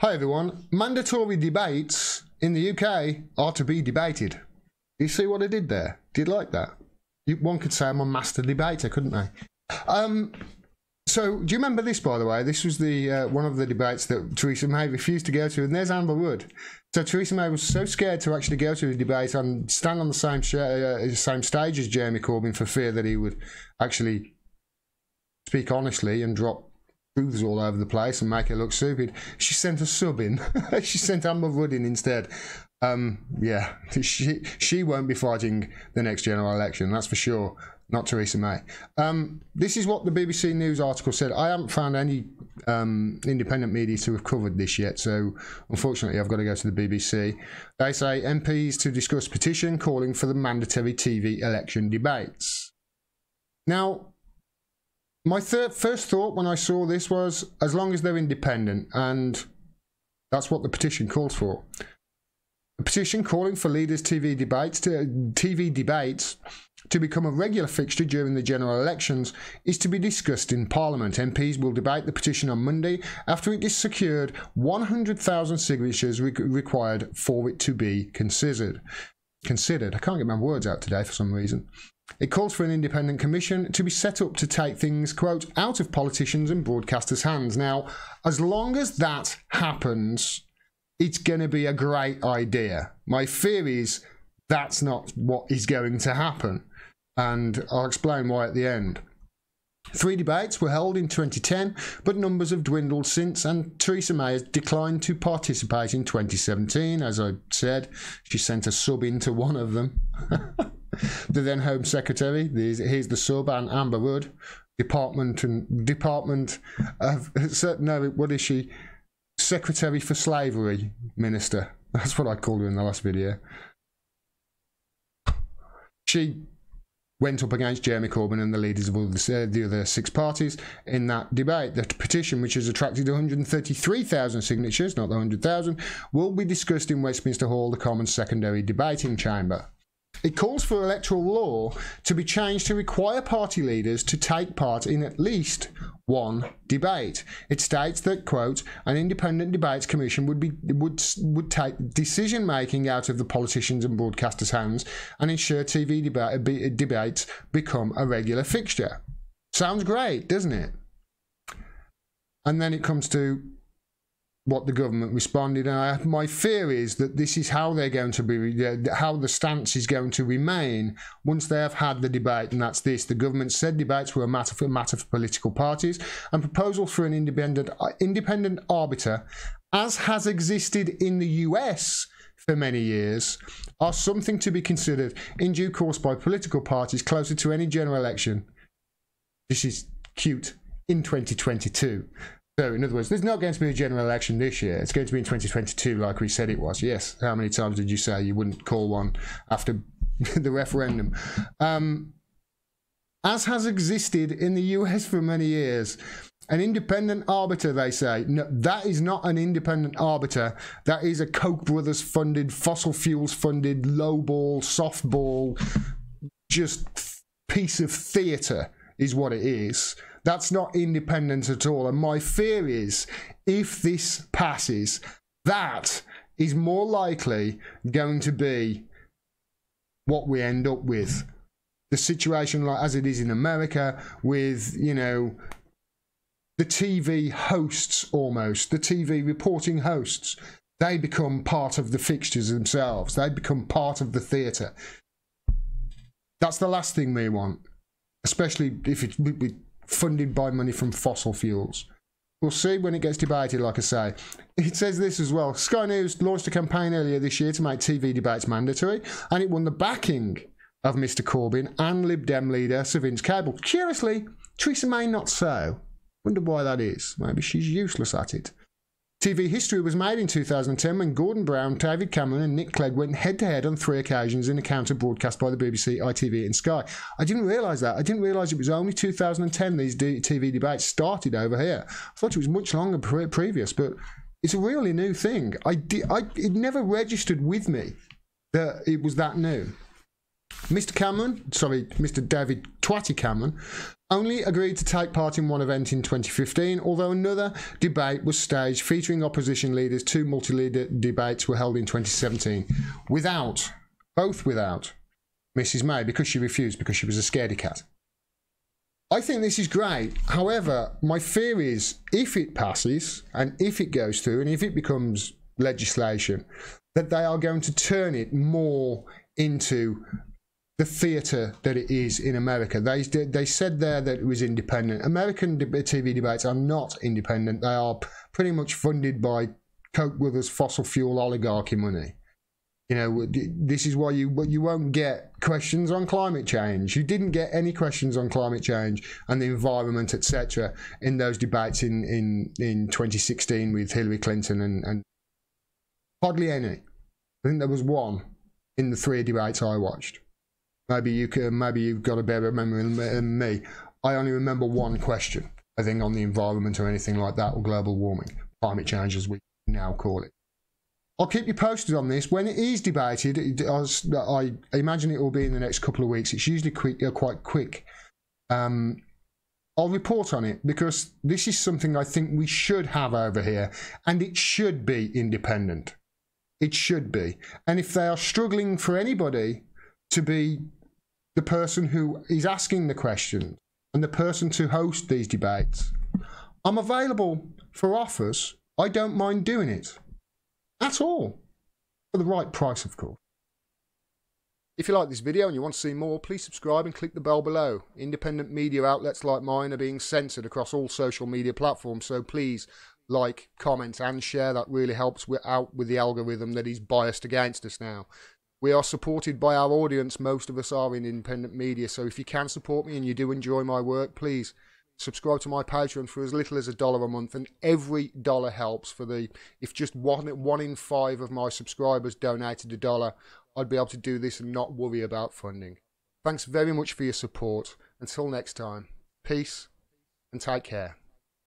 Hi everyone. Mandatory debates in the UK are to be debated. You see what I did there? Did you like that? One could say I'm a master debater, couldn't they? So, do you remember this, by the way? This was the one of the debates that Theresa May refused to go to, and there's Amber Wood. So Theresa May was so scared to actually go to the debate and stand on the same stage as Jeremy Corbyn for fear that he would actually speak honestly and drop truths all over the place and make it look stupid. She sent a sub in. She sent Amber Wood in instead. Yeah, she won't be fighting the next general election, that's for sure. Not Theresa May. This is what the BBC News article said. I haven't found any independent media to have covered this yet, so unfortunately I've got to go to the BBC. They say MPs to discuss petition calling for the mandatory TV election debates. Now, my first thought when I saw this was, as long as they're independent, and that's what the petition calls for. A petition calling for leaders' TV debates to become a regular fixture during the general elections is to be discussed in Parliament. MPs will debate the petition on Monday after it is secured 100,000 signatures required for it to be considered. I can't get my words out today for some reason. It calls for an independent commission to be set up to take things, quote, out of politicians and broadcasters' hands. Now, as long as that happens, it's going to be a great idea. My fear is that's not what is going to happen, and I'll explain why at the end. 3 debates were held in 2010, but numbers have dwindled since, and Theresa May has declined to participate in 2017. As I said, she sent a sub into one of them. The then Home Secretary, here's the sub, and Amber Wood, Department of, no, what is she? Secretary for Slavery Minister. That's what I called her in the last video. She went up against Jeremy Corbyn and the leaders of all the other 6 parties in that debate. The petition, which has attracted 133,000 signatures, not the 100,000, will be discussed in Westminster Hall, the Commons' secondary debating chamber. It calls for electoral law to be changed to require party leaders to take part in at least one debate. It states that, quote, an independent debates commission would take decision making out of the politicians and broadcasters' hands and ensure TV debates become a regular fixture. Sounds great, doesn't it? And then it comes to what the government responded, and my fear is that this is how they're going to be, how the stance is going to remain once they have had the debate, and that's this. The government said debates were a matter for political parties, and proposals for an independent arbiter, as has existed in the US for many years, are something to be considered in due course by political parties closer to any general election. This is cute. In 2022. So, in other words, there's not going to be a general election this year. It's going to be in 2022, like we said it was. Yes. How many times did you say you wouldn't call one after the referendum? As has existed in the US for many years. An independent arbiter, they say. No, that is not an independent arbiter. That is a Koch brothers funded, fossil fuels funded, lowball, softball, just piece of theatre is what it is. That's not independent at all. And my fear is, if this passes, that is more likely going to be what we end up with. The situation like as it is in America with, you know, the TV hosts almost, the TV reporting hosts, they become part of the fixtures themselves. They become part of the theatre. That's the last thing we want, especially if it's funded by money from fossil fuels. We'll see when it gets debated, like I say. It says this as well. Sky News launched a campaign earlier this year to make TV debates mandatory, and it won the backing of Mr Corbyn and Lib Dem leader Sir Vince Cable. Curiously, Theresa May not so. Wonder why that is. Maybe she's useless at it. TV history was made in 2010 when Gordon Brown, David Cameron and Nick Clegg went head-to-head on 3 occasions in a counter broadcast by the BBC, ITV and Sky. I didn't realise that. I didn't realise it was only 2010 these TV debates started over here. I thought it was much longer previous, but it's a really new thing. It never registered with me that it was that new. Mr. David Twatty Cameron, only agreed to take part in one event in 2015, although another debate was staged featuring opposition leaders. 2 multi-leader debates were held in 2017 both without Mrs. May, because she refused, because she was a scaredy cat. I think this is great. However, my fear is, if it passes and if it goes through and if it becomes legislation, that they are going to turn it more into the theatre that it is in America. They said there that it was independent. American TV debates are not independent. They are pretty much funded by Koch brothers fossil fuel oligarchy money. You know, this is why you won't get questions on climate change. You didn't get any questions on climate change and the environment, etc., in those debates in 2016 with Hillary Clinton and hardly any. I think there was one in the 3 debates I watched. Maybe you've got a better memory than me. I only remember one question, I think, on the environment or anything like that, or global warming, climate change as we now call it. I'll keep you posted on this. When it is debated, I imagine it will be in the next couple of weeks. It's usually quite quick. I'll report on it, because this is something I think we should have over here, and it should be independent. It should be. And if they are struggling for anybody to be the person who is asking the questions and the person to host these debates, I'm available for offers. I don't mind doing it. That's all. For the right price, of course. If you like this video and you want to see more, please subscribe and click the bell below. Independent media outlets like mine are being censored across all social media platforms, so please like, comment and share. That really helps out with the algorithm that is biased against us now. We are supported by our audience. Most of us are in independent media, so if you can support me and you do enjoy my work, please subscribe to my Patreon for as little as $1 a month, and every dollar helps. If just one in 5 of my subscribers donated $1, I'd be able to do this and not worry about funding. Thanks very much for your support. Until next time, peace and take care.